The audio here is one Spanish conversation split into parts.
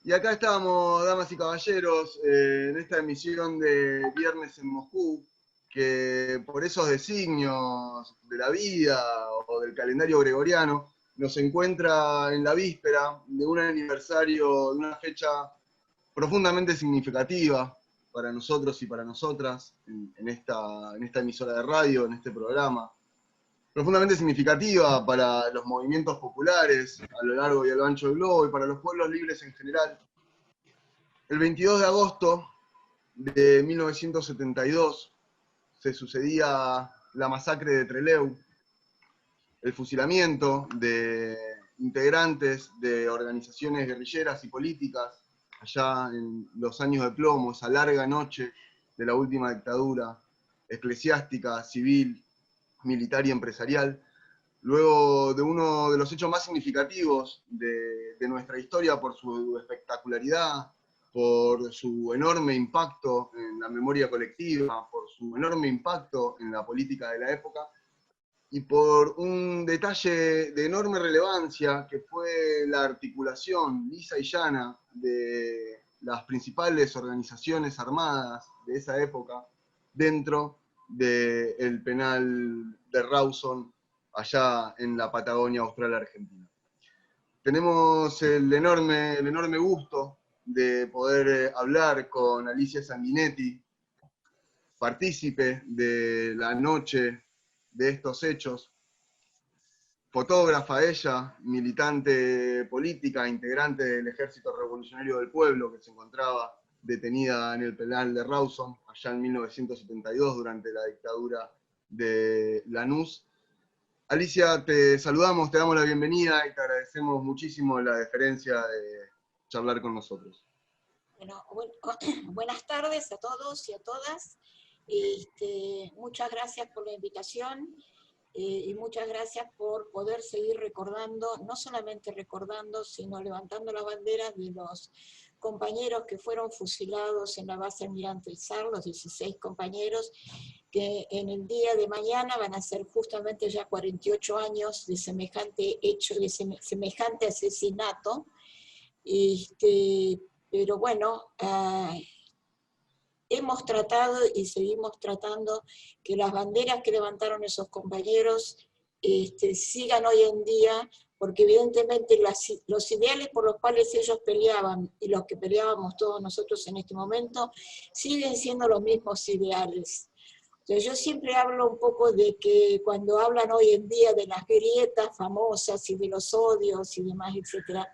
Y acá estamos, damas y caballeros, en esta emisión de Viernes en Moscú, que por esos designios de la vida o del calendario gregoriano, nos encuentra en la víspera de un aniversario, de una fecha profundamente significativa para nosotros y para nosotras, en esta emisora de radio, en este programa. Profundamente significativa para los movimientos populares a lo largo y a lo ancho del globo y para los pueblos libres en general. El 22 de agosto de 1972 se sucedía la masacre de Trelew, el fusilamiento de integrantes de organizaciones guerrilleras y políticas allá en los años de plomo, esa larga noche de la última dictadura eclesiástica, civil, militar y empresarial, luego de uno de los hechos más significativos de nuestra historia por su espectacularidad, por su enorme impacto en la memoria colectiva, por su enorme impacto en la política de la época, y por un detalle de enorme relevancia que fue la articulación lisa y llana de las principales organizaciones armadas de esa época dentro del penal de Rawson, allá en la Patagonia Austral Argentina. Tenemos el enorme gusto de poder hablar con Alicia Sanguinetti, partícipe de la noche de estos hechos, fotógrafa ella, militante política, integrante del Ejército Revolucionario del Pueblo, que se encontraba detenida en el penal de Rawson, allá en 1972, durante la dictadura de Lanús. Alicia, te saludamos, te damos la bienvenida y te agradecemos muchísimo la deferencia de charlar con nosotros. Bueno, buenas tardes a todos y a todas. Muchas gracias por la invitación y muchas gracias por poder seguir recordando, no solamente recordando, sino levantando la bandera de los compañeros que fueron fusilados en la base Almirante Izar, los 16 compañeros, que en el día de mañana van a ser justamente ya 48 años de semejante hecho, de semejante asesinato. Pero bueno, hemos tratado y seguimos tratando que las banderas que levantaron esos compañeros sigan hoy en día, porque evidentemente los ideales por los cuales ellos peleaban y los que peleábamos todos nosotros en este momento siguen siendo los mismos ideales. Entonces, yo siempre hablo un poco de que cuando hablan hoy en día de las grietas famosas y de los odios y demás, etc.,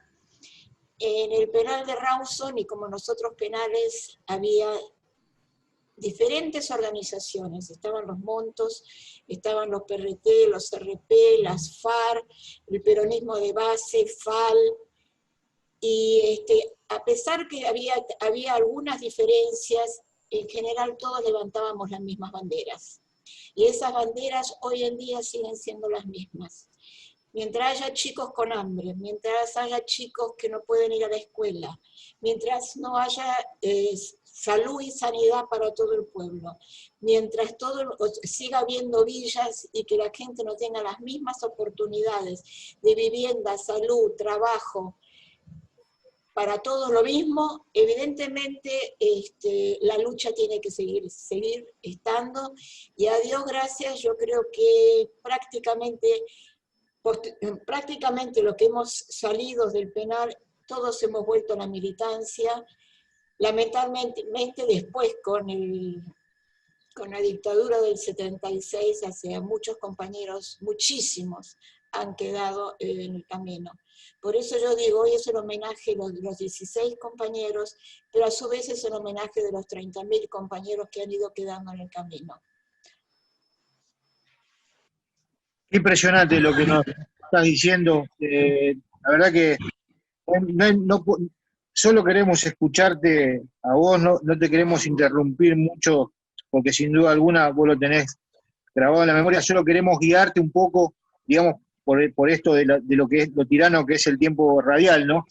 en el penal de Rawson y como en los otros penales había diferentes organizaciones, estaban los Montos, estaban los PRT, los RP, las FARC, el peronismo de base, FAL, y a pesar que había algunas diferencias, en general todos levantábamos las mismas banderas. Y esas banderas hoy en día siguen siendo las mismas. Mientras haya chicos con hambre, mientras haya chicos que no pueden ir a la escuela, mientras no haya salud y sanidad para todo el pueblo, mientras siga habiendo villas y que la gente no tenga las mismas oportunidades de vivienda, salud, trabajo, para todo lo mismo, evidentemente la lucha tiene que seguir estando, y a Dios gracias, yo creo que prácticamente los que hemos salido del penal, todos hemos vuelto a la militancia. Lamentablemente después con la dictadura del 76, hace muchos compañeros, muchísimos, han quedado en el camino. Por eso yo digo, hoy es el homenaje de los 16 compañeros, pero a su vez es el homenaje de los 30.000 compañeros que han ido quedando en el camino. Impresionante lo que nos estás diciendo. La verdad que solo queremos escucharte a vos, no te queremos interrumpir mucho, porque sin duda alguna vos lo tenés grabado en la memoria, solo queremos guiarte un poco, digamos, por esto de lo que es lo tirano que es el tiempo radial, ¿no?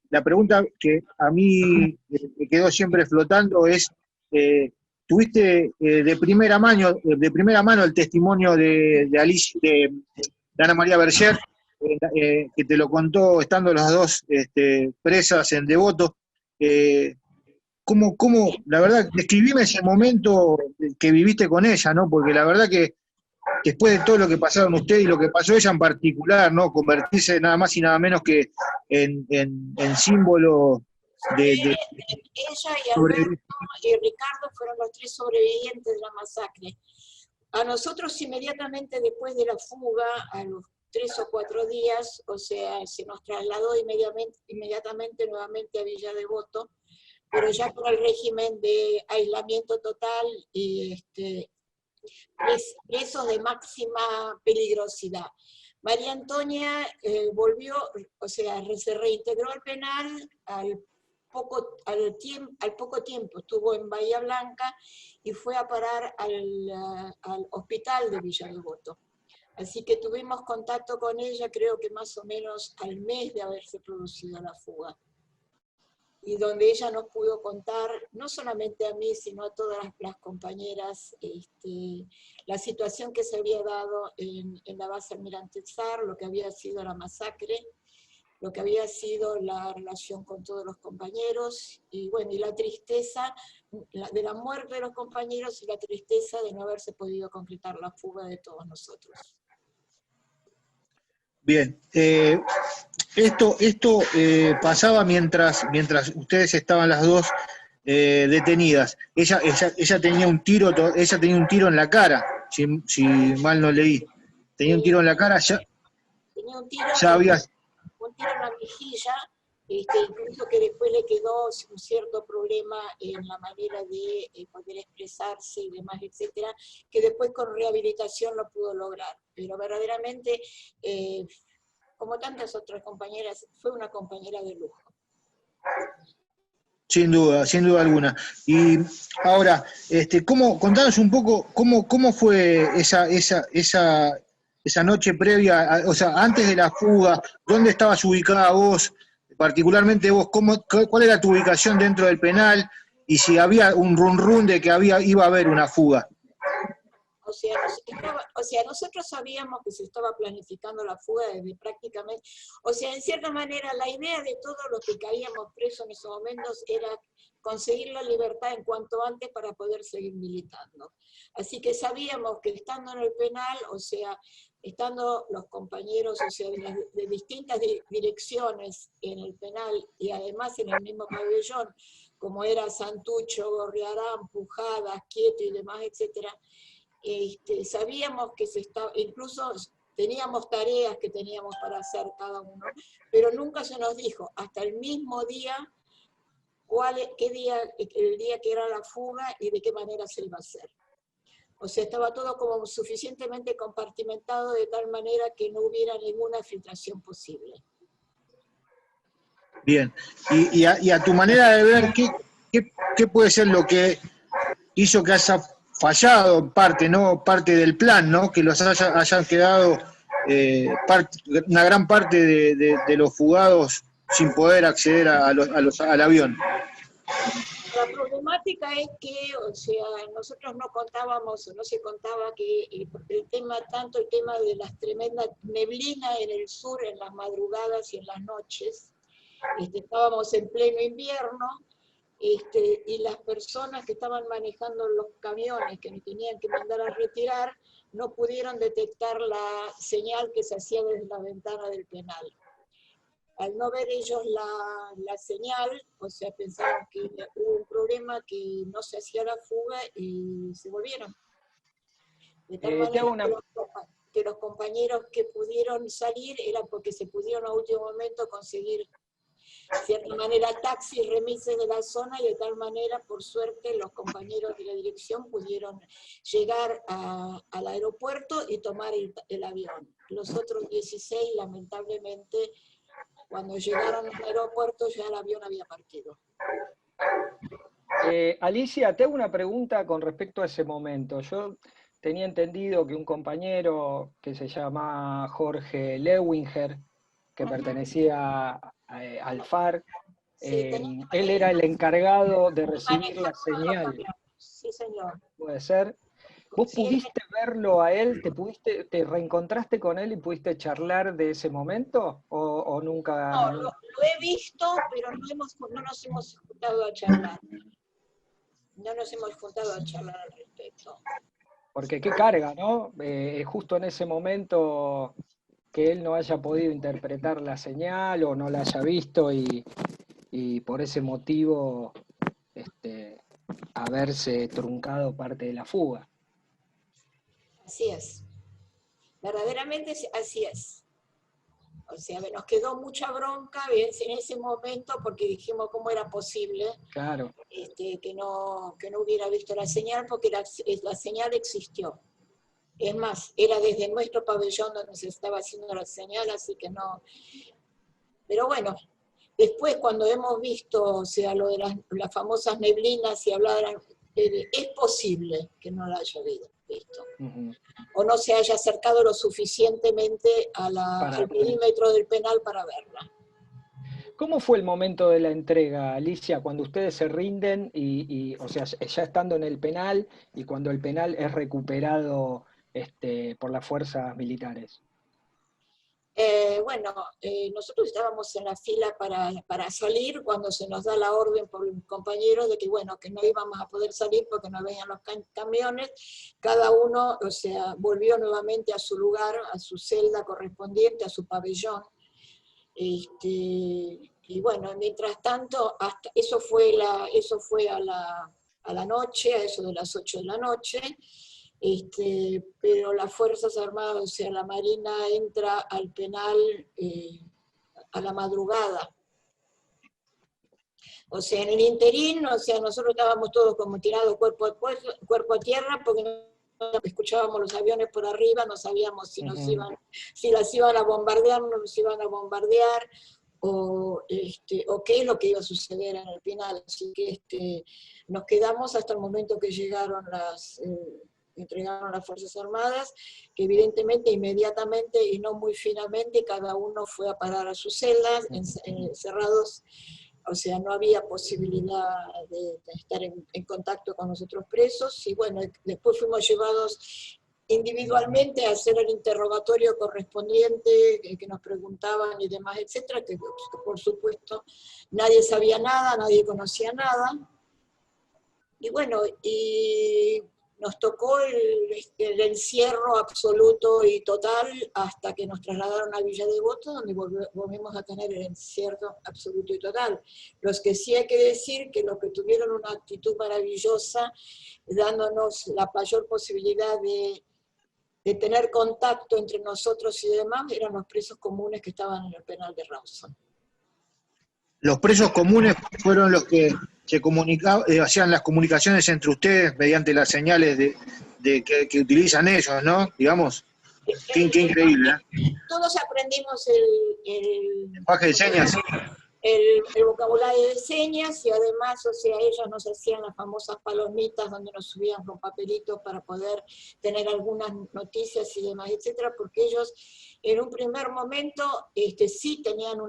La pregunta que a mí me quedó siempre flotando es, tuviste de primera mano el testimonio de Ana María Berger, que te lo contó estando las dos presas en Devoto. La verdad, describime ese momento que viviste con ella, ¿no? Porque la verdad que después de todo lo que pasaron ustedes y lo que pasó ella en particular, ¿no? Convertirse nada más y nada menos que en símbolo de Ella y Alberto y Ricardo fueron los 3 sobrevivientes de la masacre. A nosotros inmediatamente después de la fuga, a los 3 o 4 días, o sea, se nos trasladó inmediatamente nuevamente a Villa Devoto, pero ya con el régimen de aislamiento total y presos de máxima peligrosidad. María Antonia volvió, o sea, se reintegró al penal al poco tiempo, estuvo en Bahía Blanca y fue a parar al hospital de Villa Devoto. Así que tuvimos contacto con ella, creo que más o menos al mes de haberse producido la fuga. Y donde ella nos pudo contar, no solamente a mí, sino a todas las compañeras, la situación que se había dado en la base Almirante Tzar, lo que había sido la masacre, lo que había sido la relación con todos los compañeros, y bueno, y la tristeza de la muerte de los compañeros y la tristeza de no haberse podido concretar la fuga de todos nosotros. Bien, esto pasaba mientras ustedes estaban las dos detenidas. Ella tenía un tiro en la cara, si mal no leí. Tenía un tiro en la cara, tenía un tiro había... un tiro en la mejilla, incluso que después le quedó un cierto problema en la manera de poder expresarse y demás, etcétera, que después con rehabilitación lo pudo lograr. Pero verdaderamente, como tantas otras compañeras, fue una compañera de lujo. Sin duda alguna. Y ahora, contanos un poco cómo fue esa noche previa, o sea, antes de la fuga, ¿dónde estabas ubicada vos? Particularmente vos, ¿cuál era tu ubicación dentro del penal? Y si había un run de que iba a haber una fuga. O sea, nosotros sabíamos que se estaba planificando la fuga desde prácticamente, o sea, en cierta manera la idea de todos los que caíamos presos en esos momentos era conseguir la libertad en cuanto antes para poder seguir militando. Así que sabíamos que estando en el penal, o sea, estando los compañeros, o sea, de distintas direcciones en el penal y además en el mismo pabellón, como era Santucho, Gorriarán, Pujadas, Quieto y demás, etcétera, sabíamos que incluso teníamos tareas que teníamos para hacer cada uno, pero nunca se nos dijo, hasta el mismo día, el día que era la fuga y de qué manera se iba a hacer. O sea, estaba todo como suficientemente compartimentado de tal manera que no hubiera ninguna filtración posible. Bien, y a tu manera de ver, ¿qué puede ser lo que hizo que haya fallado en parte, ¿no? Parte del plan, ¿no? Que los hayan quedado una gran parte de los fugados sin poder acceder al avión. La problemática es que, o sea, nosotros no contábamos, o no se contaba que el tema de las tremendas neblinas en el sur, en las madrugadas y en las noches, estábamos en pleno invierno, y las personas que estaban manejando los camiones que nos tenían que mandar a retirar, no pudieron detectar la señal que se hacía desde la ventana del penal. Al no ver ellos la señal, o sea, pensaron que hubo un problema, que no se hacía la fuga y se volvieron. De tal manera que los compañeros que pudieron salir era porque se pudieron a último momento conseguir, de cierta manera, taxis, remises de la zona, y de tal manera, por suerte, los compañeros de la dirección pudieron llegar al aeropuerto y tomar el avión. Los otros 16, lamentablemente, cuando llegaron al aeropuerto ya el avión había partido. Alicia, te hago una pregunta con respecto a ese momento. Yo tenía entendido que un compañero que se llama Jorge Lewinger, que pertenecía al FARC, él era el encargado de recibir la señal. Sí, señor. Puede ser. ¿Vos Sí, pudiste verlo a él? ¿Te reencontraste con él y pudiste charlar de ese momento? ¿O nunca? no, lo he visto, pero no nos hemos juntado a charlar. No nos hemos juntado a charlar al respecto. Porque qué carga, ¿no? Justo en ese momento que él no haya podido interpretar la señal o no la haya visto y por ese motivo haberse truncado parte de la fuga. Así es. Verdaderamente así es. O sea, nos quedó mucha bronca en ese momento porque dijimos cómo era posible Claro. que no hubiera visto la señal, porque la señal existió. Es más, era desde nuestro pabellón donde se estaba haciendo la señal, así que no. Pero bueno, después cuando hemos visto, o sea, lo de las famosas neblinas y hablaran, es posible que no la haya visto. Uh-huh. O no se haya acercado lo suficientemente al perímetro del penal para verla. ¿Cómo fue el momento de la entrega, Alicia, cuando ustedes se rinden o sea, ya estando en el penal y cuando el penal es recuperado por las fuerzas militares? Bueno, nosotros estábamos en la fila para salir cuando se nos da la orden por los compañeros de que, bueno, que no íbamos a poder salir porque no venían los camiones. Cada uno, o sea, volvió nuevamente a su lugar, a su celda correspondiente, a su pabellón. Y bueno, mientras tanto, eso fue a la noche, a eso de las 8 de la noche. Pero las Fuerzas Armadas, o sea, la Marina entra al penal a la madrugada. O sea, en el interín, o sea, nosotros estábamos todos como tirados cuerpo a tierra, porque no escuchábamos los aviones por arriba, no sabíamos si las iban a bombardear, no nos iban a bombardear, o qué es lo que iba a suceder en el penal. Así que nos quedamos hasta el momento que llegaron entregaron las Fuerzas Armadas, que evidentemente inmediatamente y no muy finamente cada uno fue a parar a sus celdas, encerrados, o sea, no había posibilidad de estar en contacto con los otros presos, y bueno, después fuimos llevados individualmente a hacer el interrogatorio correspondiente, que nos preguntaban y demás, etcétera, que por supuesto nadie sabía nada, nadie conocía nada, y bueno, y nos tocó el encierro absoluto y total hasta que nos trasladaron a Villa Devoto, donde volvimos a tener el encierro absoluto y total. Los que sí hay que decir que los que tuvieron una actitud maravillosa, dándonos la mayor posibilidad de tener contacto entre nosotros y demás, eran los presos comunes que estaban en el penal de Rawson. Los presos comunes fueron los que se comunicaban, hacían las comunicaciones entre ustedes mediante las señales que utilizan ellos, ¿no? Digamos, qué increíble, ¿eh? Todos aprendimos el lenguaje de señas. El vocabulario de señas, y además, o sea, ellos nos hacían las famosas palomitas donde nos subían con papelitos para poder tener algunas noticias y demás, etcétera, porque ellos en un primer momento sí tenían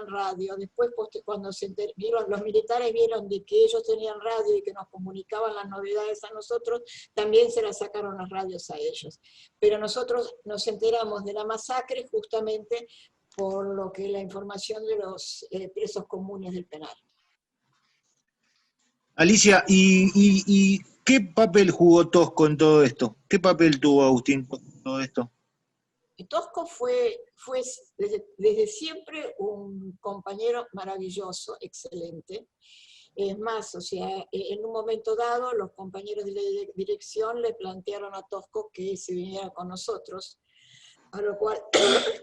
radio. Después, cuando los militares vieron de que ellos tenían radio y que nos comunicaban las novedades a nosotros, también se las sacaron las radios a ellos. Pero nosotros nos enteramos de la masacre justamente por lo que la información de los presos comunes del penal. Alicia, ¿y qué papel jugó Tosco en todo esto? ¿Qué papel tuvo Agustín en todo esto? Tosco fue desde siempre un compañero maravilloso, excelente. Es más, o sea, en un momento dado los compañeros de la dirección le plantearon a Tosco que se viniera con nosotros, a lo cual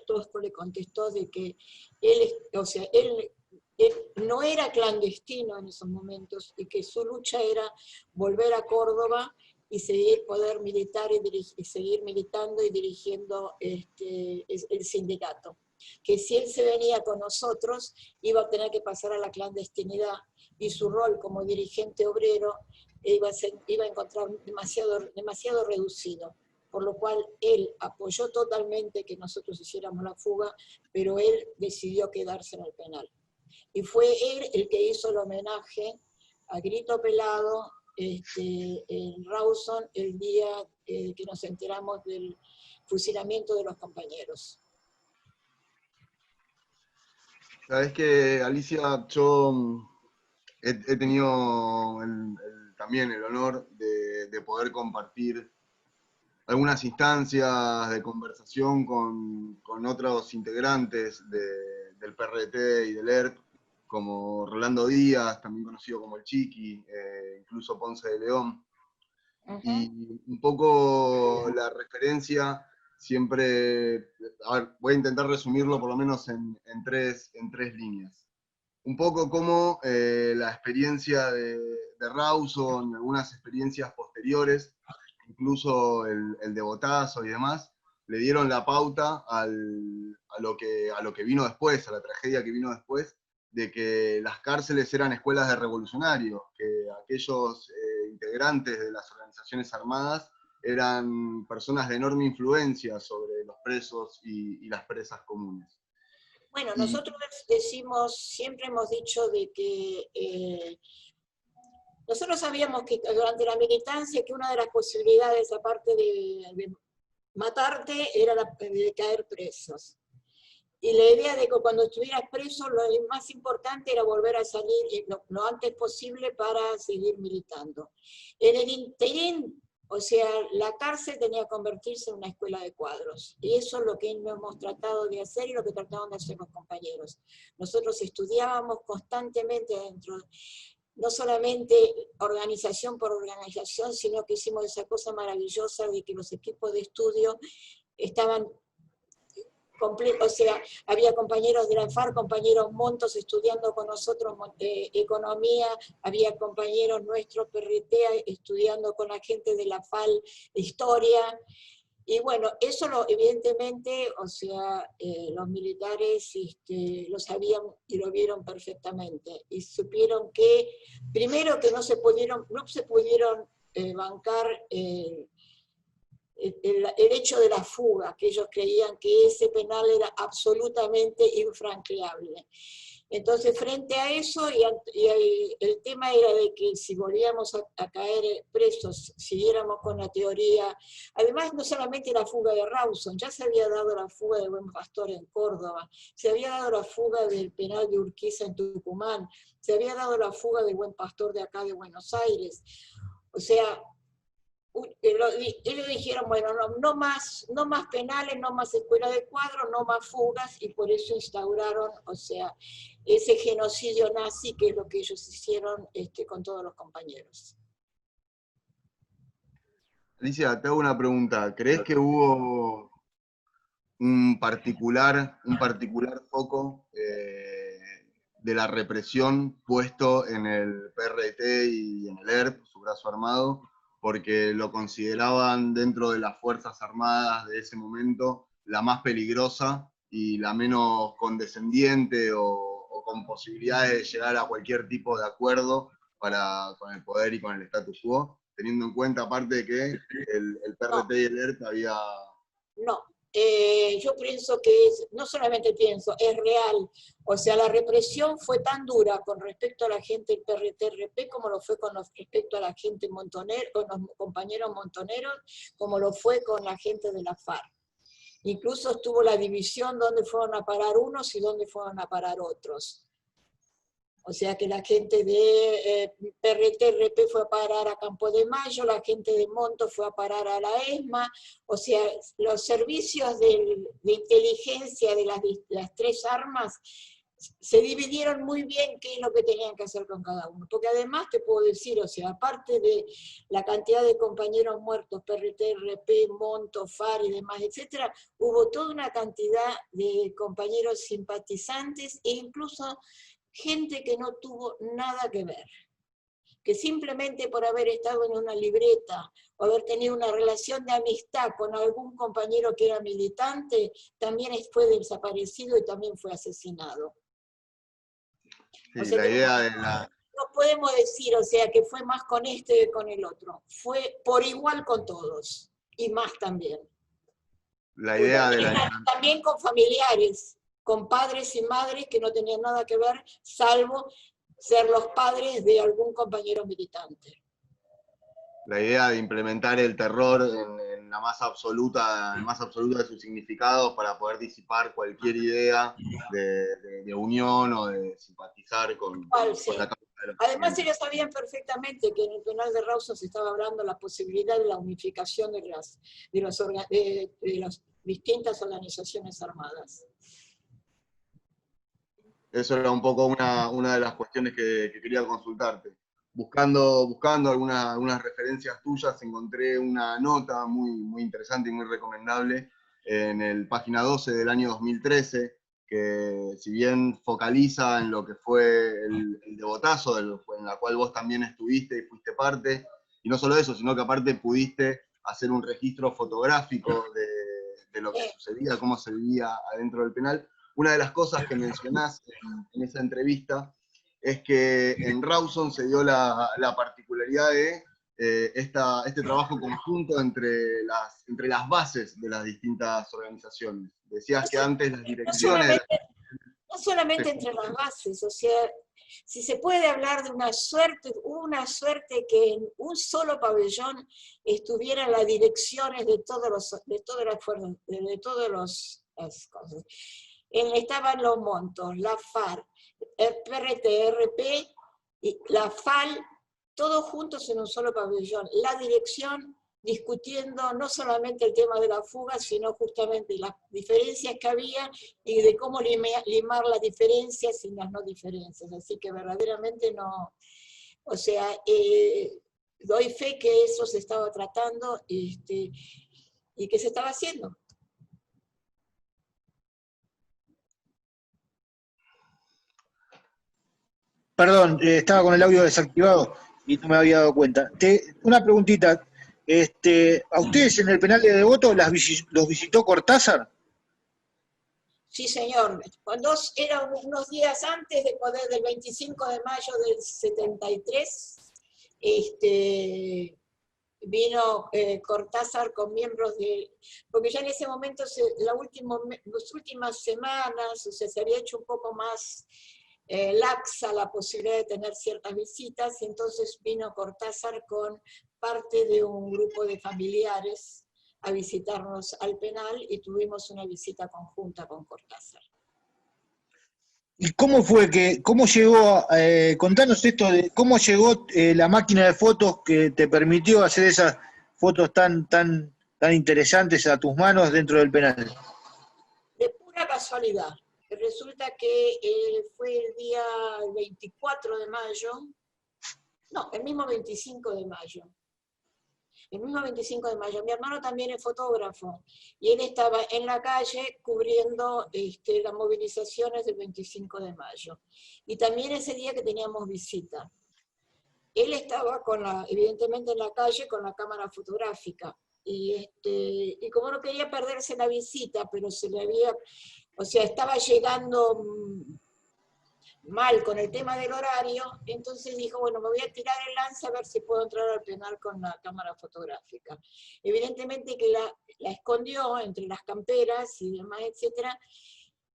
Tosco le contestó de que él no era clandestino en esos momentos y que su lucha era volver a Córdoba y poder militar y seguir militando y dirigiendo el sindicato. Que si él se venía con nosotros iba a tener que pasar a la clandestinidad y su rol como dirigente obrero iba a encontrar demasiado reducido. Por lo cual él apoyó totalmente que nosotros hiciéramos la fuga, pero él decidió quedarse en el penal. Y fue él el que hizo el homenaje a grito pelado en Rawson el día que nos enteramos del fusilamiento de los compañeros. Sabes que, Alicia, yo he tenido también el honor de poder compartir algunas instancias de conversación con otros integrantes del PRT y del ERP, como Rolando Díaz, también conocido como el Chiqui, incluso Ponce de León. Y un poco la referencia siempre, a ver, voy a intentar resumirlo por lo menos en tres líneas. Un poco como la experiencia de Rawson, algunas experiencias posteriores, incluso el de Botazo y demás, le dieron la pauta a lo que vino después, a la tragedia que vino después, de que las cárceles eran escuelas de revolucionarios, que aquellos integrantes de las organizaciones armadas eran personas de enorme influencia sobre los presos y las presas comunes. Bueno, nosotros decimos, siempre hemos dicho de que nosotros sabíamos que durante la militancia que una de las posibilidades, aparte de matarte, era la de caer presos. Y la idea de que cuando estuvieras preso, lo más importante era volver a salir lo antes posible para seguir militando. En el interín, o sea, la cárcel tenía que convertirse en una escuela de cuadros. Y eso es lo que hemos tratado de hacer y lo que trataban de hacer los compañeros. Nosotros estudiábamos constantemente dentro, no solamente organización por organización, sino que hicimos esa cosa maravillosa de que los equipos de estudio estaban completos, o sea, había compañeros de la FARC, compañeros montos estudiando con nosotros economía, había compañeros nuestros PRT estudiando con la gente de la FAL historia, y bueno, eso evidentemente, o sea, los militares lo sabían y lo vieron perfectamente, y supieron que, primero que no se pudieron bancar el hecho de la fuga, que ellos creían que ese penal era absolutamente infranqueable. Entonces, frente a eso, y el tema era de que si volvíamos a caer presos, siguiéramos con la teoría, además no solamente la fuga de Rawson, ya se había dado la fuga de Buen Pastor en Córdoba, se había dado la fuga del penal de Urquiza en Tucumán, se había dado la fuga del Buen Pastor de acá de Buenos Aires. O sea, ellos dijeron, bueno, no más penales, no más escuela de cuadros, no más fugas, y por eso instauraron, o sea, ese genocidio nazi, que es lo que ellos hicieron con todos los compañeros. Alicia, te hago una pregunta. ¿Crees que hubo un particular foco de la represión puesto en el PRT y en el ERP, su brazo armado, porque lo consideraban dentro de las Fuerzas Armadas de ese momento la más peligrosa y la menos condescendiente o con posibilidades de llegar a cualquier tipo de acuerdo con el poder y con el status quo, teniendo en cuenta aparte de que el PRT y el ERP había... No, yo pienso que no solamente pienso, es real. O sea, la represión fue tan dura con respecto a la gente del PRT-RP como lo fue con respecto a la gente montonera, con los compañeros montoneros, como lo fue con la gente de la FARC. Incluso estuvo la división donde fueron a parar unos y donde fueron a parar otros. O sea que la gente de PRT-RP fue a parar a Campo de Mayo, la gente de Monto fue a parar a la ESMA, o sea, los servicios de inteligencia de las tres armas se dividieron muy bien qué es lo que tenían que hacer con cada uno. Porque además te puedo decir, o sea, aparte de la cantidad de compañeros muertos, PRT-RP, Monto, FAR y demás, etcétera, hubo toda una cantidad de compañeros simpatizantes e incluso gente que no tuvo nada que ver, que simplemente por haber estado en una libreta o haber tenido una relación de amistad con algún compañero que era militante, también fue desaparecido y también fue asesinado. Sí, o sea, la idea de la... No podemos decir, o sea, que fue más con este que con el otro. Fue por igual con todos, y más también. La idea de la... También con familiares, con padres y madres que no tenían nada que ver, salvo ser los padres de algún compañero militante. la idea de implementar el terror en la más absoluta de sus significados para poder disipar cualquier idea de unión o de simpatizar con Sí. la causa de los Además, pacientes. ellos sabían perfectamente que en el penal de Rawson se estaba hablando de la posibilidad de la unificación de las distintas organizaciones armadas. Eso era un poco una de las cuestiones que quería consultarte. Buscando algunas referencias tuyas, encontré una nota muy interesante y muy recomendable en el página 12 del año 2013, que si bien focaliza en lo que fue el devotazo, en la cual vos también estuviste y fuiste parte, y no solo eso, sino que aparte pudiste hacer un registro fotográfico de lo que sucedía, cómo se vivía adentro del penal. Una de las cosas que mencionás en esa entrevista es que en Rawson se dio la particularidad de este trabajo conjunto entre las bases de las distintas organizaciones. Decías que antes las direcciones... No solamente entre las bases, o sea, si se puede hablar de una suerte que en un solo pabellón estuvieran las direcciones de todas las cosas. Estaban los montos, la FARC, el PRT-RP, la FAL, todos juntos en un solo pabellón. La dirección discutiendo no solamente el tema de la fuga, sino justamente las diferencias que había y de cómo limar las diferencias y las no diferencias. Así que verdaderamente no, o sea, doy fe que eso se estaba tratando y que se estaba haciendo. Perdón, estaba con el audio desactivado y no me había dado cuenta. Una preguntita. ¿A ustedes en el penal de Devoto los visitó Cortázar? Sí, señor. Era unos días antes del 25 de mayo del 73, vino Cortázar con miembros porque ya en ese momento, las últimas semanas, o sea, se había hecho un poco más laxa la posibilidad de tener ciertas visitas, y entonces vino Cortázar con parte de un grupo de familiares a visitarnos al penal y tuvimos una visita conjunta con Cortázar. ¿Y cómo llegó, contanos esto de cómo llegó la máquina de fotos que te permitió hacer esas fotos tan interesantes a tus manos dentro del penal? De pura casualidad. Resulta que fue el día 24 de mayo, no, el mismo 25 de mayo. El mismo 25 de mayo. Mi hermano también es fotógrafo y él estaba en la calle cubriendo las movilizaciones del 25 de mayo. Y también ese día que teníamos visita. Él estaba evidentemente en la calle con la cámara fotográfica. Y como no quería perderse la visita, pero se le había, o sea, estaba llegando mal con el tema del horario, entonces dijo, bueno, me voy a tirar el lance a ver si puedo entrar al penal con la cámara fotográfica. Evidentemente que la escondió entre las camperas y demás, etcétera,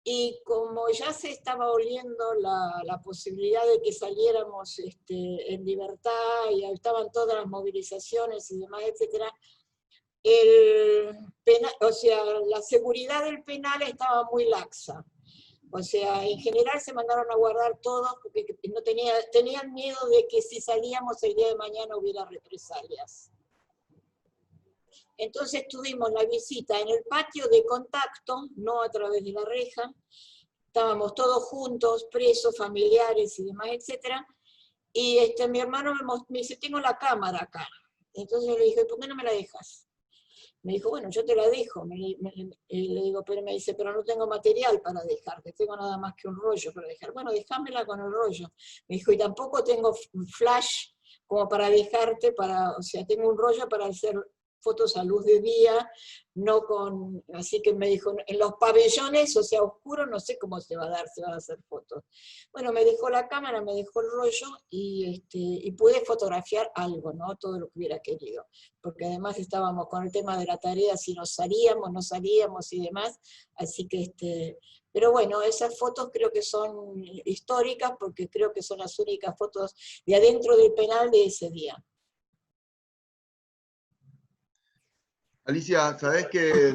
y como ya se estaba oliendo la posibilidad de que saliéramos en libertad, y estaban todas las movilizaciones y demás, etcétera, o sea, la seguridad del penal estaba muy laxa. O sea, en general se mandaron a guardar todos porque tenían miedo de que si salíamos el día de mañana hubiera represalias. Entonces tuvimos la visita en el patio de contacto, no a través de la reja. Estábamos todos juntos, presos, familiares y demás, etc. Y mi hermano me dice, tengo la cámara acá. Entonces yo le dije, ¿por qué no me la dejas? Me dijo, bueno, yo te la dejo. Le digo, pero me dice, pero no tengo material para dejarte, tengo nada más que un rollo para dejar. Bueno, déjamela con el rollo. Me dijo, y tampoco tengo flash como para dejarte, o sea, tengo un rollo para hacer fotos a luz de día, así que me dijo, en los pabellones, o sea, oscuro, no sé cómo se va a hacer fotos. Bueno, me dejó la cámara, me dejó el rollo, y pude fotografiar algo, ¿no? Todo lo que hubiera querido, porque además estábamos con el tema de la tarea, si nos salíamos, no salíamos y demás, así que pero bueno, esas fotos creo que son históricas, porque creo que son las únicas fotos de adentro del penal de ese día. Alicia, ¿sabés que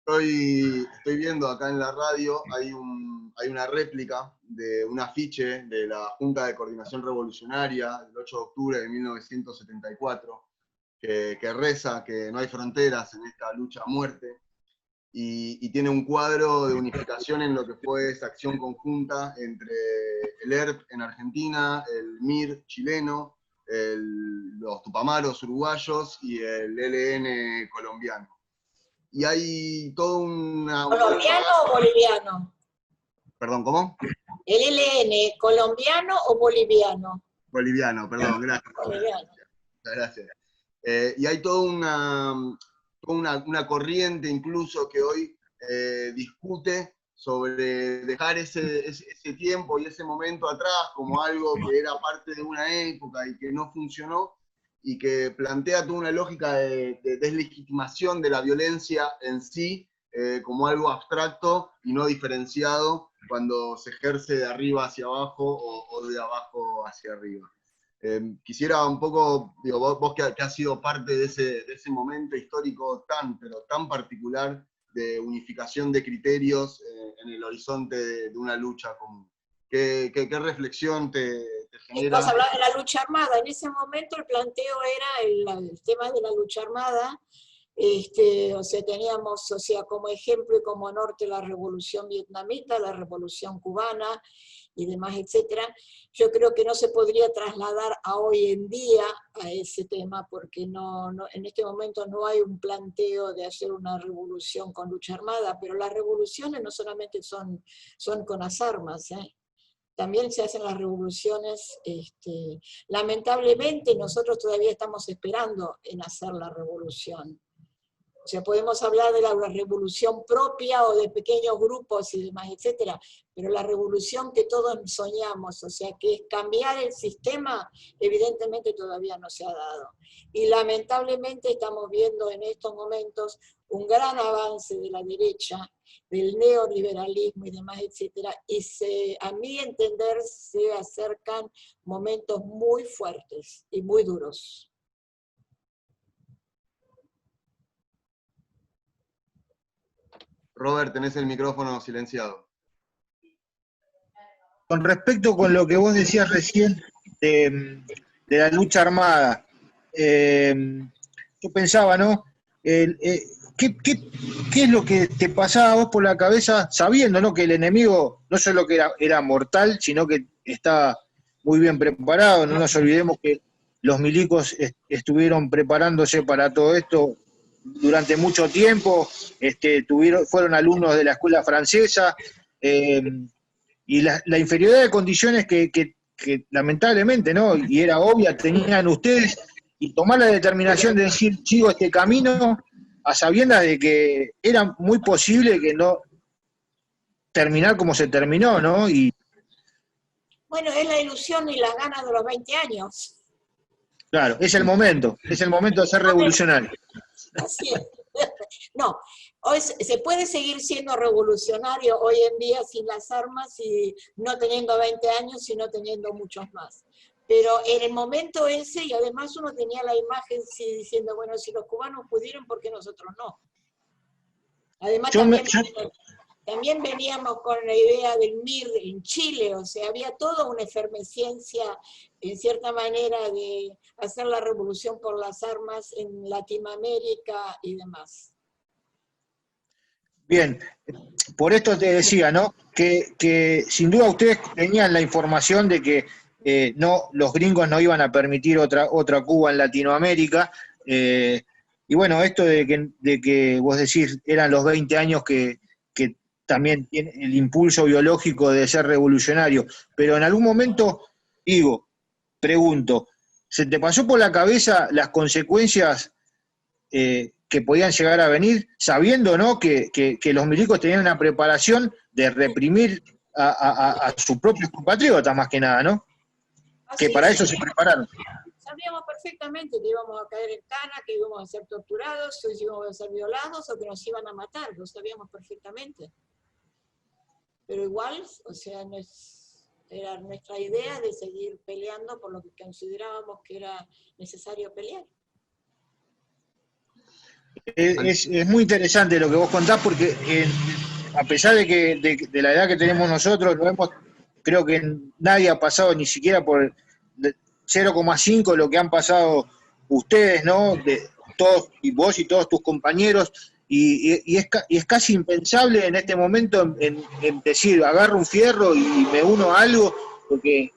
estoy viendo acá en la radio, hay una réplica de un afiche de la Junta de Coordinación Revolucionaria del 8 de octubre de 1974, que reza que no hay fronteras en esta lucha a muerte, y tiene un cuadro de unificación en lo que fue esa acción conjunta entre el ERP en Argentina, el MIR chileno, los Tupamaros uruguayos y el ELN colombiano. Y hay todo ¿Colombiano o boliviano? Perdón, ¿cómo? ¿El ELN colombiano o boliviano? Boliviano, perdón, gracias. Boliviano. Gracias. Y hay toda una corriente incluso que hoy discute sobre dejar ese tiempo y ese momento atrás como algo que era parte de una época y que no funcionó, y que plantea toda una lógica de deslegitimación de la violencia en sí, como algo abstracto y no diferenciado cuando se ejerce de arriba hacia abajo o de abajo hacia arriba. Quisiera un poco, digo, vos que has sido parte de ese momento histórico pero tan particular de unificación de criterios en el horizonte de una lucha común. ¿Qué reflexión te genera? Vos hablás de la lucha armada. En ese momento el planteo era el tema de la lucha armada. O sea, teníamos, o sea, como ejemplo y como norte la revolución vietnamita, la revolución cubana y demás, etcétera. Yo creo que no se podría trasladar a hoy en día a ese tema, porque en este momento no hay un planteo de hacer una revolución con lucha armada, pero las revoluciones no solamente son con las armas, también se hacen las revoluciones. Lamentablemente nosotros todavía estamos esperando en hacer la revolución. O sea, podemos hablar de la revolución propia o de pequeños grupos y demás, etcétera, pero la revolución que todos soñamos, o sea, que es cambiar el sistema, evidentemente todavía no se ha dado. Y lamentablemente estamos viendo en estos momentos un gran avance de la derecha, del neoliberalismo y demás, etcétera, y a mi entender se acercan momentos muy fuertes y muy duros. Robert, tenés el micrófono silenciado. Con respecto con lo que vos decías recién de la lucha armada, yo pensaba, ¿no? ¿Qué es lo que te pasaba a vos por la cabeza sabiendo, ¿no?, que el enemigo no solo que era mortal, sino que estaba muy bien preparado? No nos olvidemos que los milicos estuvieron preparándose para todo esto durante mucho tiempo, fueron alumnos de la escuela francesa, y la inferioridad de condiciones que lamentablemente, ¿no?, y era obvia, tenían ustedes, y tomar la determinación de decir, sigo este camino, a sabiendas de que era muy posible que no terminar como se terminó, ¿no? Y bueno, es la ilusión y las ganas de los 20 años. Claro, es el momento de ser revolucionario. Así es. No, hoy se puede seguir siendo revolucionario hoy en día sin las armas y no teniendo 20 años, sino teniendo muchos más. Pero en el momento ese, y además uno tenía la imagen diciendo, bueno, si los cubanos pudieron, ¿por qué nosotros no? Además también veníamos con la idea del MIR en Chile, o sea, había toda una efervescencia, en cierta manera, de hacer la revolución por las armas en Latinoamérica y demás. Bien, por esto te decía, ¿no?, que sin duda ustedes tenían la información de que los gringos no iban a permitir otra Cuba en Latinoamérica, y bueno, esto de que vos decís eran los 20 años que también tiene el impulso biológico de ser revolucionario, pero en algún momento, pregunto, ¿se te pasó por la cabeza las consecuencias que podían llegar a venir, sabiendo, ¿no?, que los milicos tenían una preparación de reprimir a sus propios compatriotas, más que nada, ¿no? Que para eso se prepararon. Sabíamos perfectamente que íbamos a caer en cana, que íbamos a ser torturados, que íbamos a ser violados o que nos iban a matar, lo sabíamos perfectamente. Pero igual, o sea, era nuestra idea de seguir peleando por lo que considerábamos que era necesario pelear. Es muy interesante lo que vos contás porque a pesar de la edad que tenemos nosotros, creo que nadie ha pasado ni siquiera por 0,5 lo que han pasado ustedes, ¿no? Todos, y vos y todos tus compañeros, y es casi impensable en este momento en decir, agarro un fierro y me uno a algo, porque,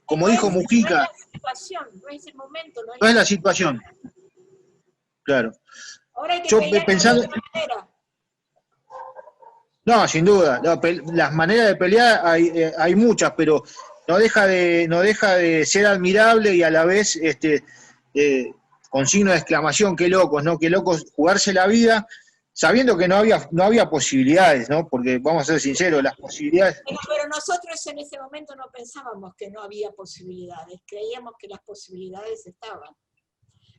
como dijo Mujica, no es la situación, no es el momento, no es la situación. Claro. Ahora hay que Yo pelear pensando, de otra manera. no, sin duda, no, las maneras de pelear hay muchas, pero no deja de ser admirable y a la vez con signo de exclamación, qué locos, ¿no? Qué locos jugarse la vida sabiendo que no había posibilidades, ¿no? Porque vamos a ser sinceros, las posibilidades. Pero nosotros en ese momento no pensábamos que no había posibilidades, creíamos que las posibilidades estaban.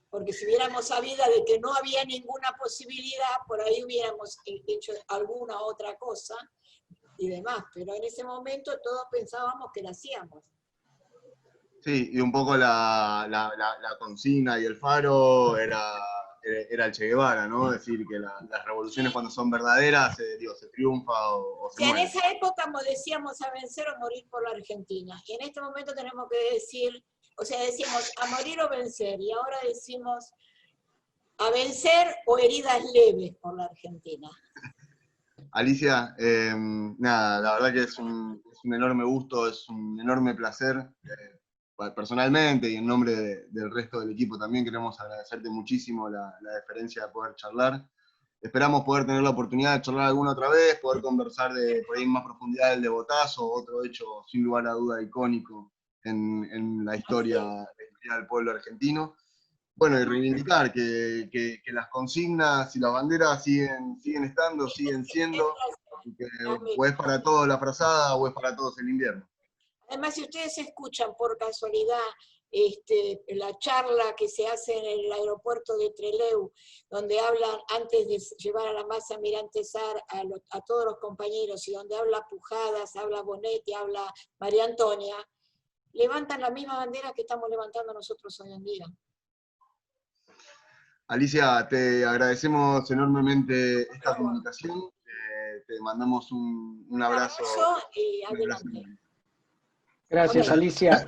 Porque si hubiéramos sabido de que no había ninguna posibilidad, por ahí hubiéramos hecho alguna otra cosa y demás. Pero en ese momento todos pensábamos que la hacíamos. Sí, y un poco la consigna y el faro era el Che Guevara, ¿no? Es decir, que las revoluciones cuando son verdaderas, se triunfa o se muere. En esa época decíamos a vencer o morir por la Argentina. Y en este momento tenemos que decir, o sea, decimos a morir o vencer. Y ahora decimos a vencer o heridas leves por la Argentina. Alicia, nada, la verdad que es un enorme gusto, es un enorme placer. Personalmente y en nombre del resto del equipo también queremos agradecerte muchísimo la deferencia de poder charlar. Esperamos poder tener la oportunidad de charlar alguna otra vez, poder conversar por ahí en más profundidad del de Botazo, otro hecho sin lugar a duda icónico en la historia del pueblo argentino. Bueno, y reivindicar que las consignas y las banderas siguen estando, siguen siendo, y que o es para todos la frazada o es para todos el invierno. Además, si ustedes escuchan por casualidad la charla que se hace en el aeropuerto de Trelew, donde hablan, antes de llevar a la masa Mirante Sar a todos los compañeros, y donde habla Pujadas, habla Bonetti, habla María Antonia, levantan la misma bandera que estamos levantando nosotros hoy en día. Alicia, te agradecemos enormemente esta comunicación, te mandamos un abrazo. Y adelante. Gracias, Alicia.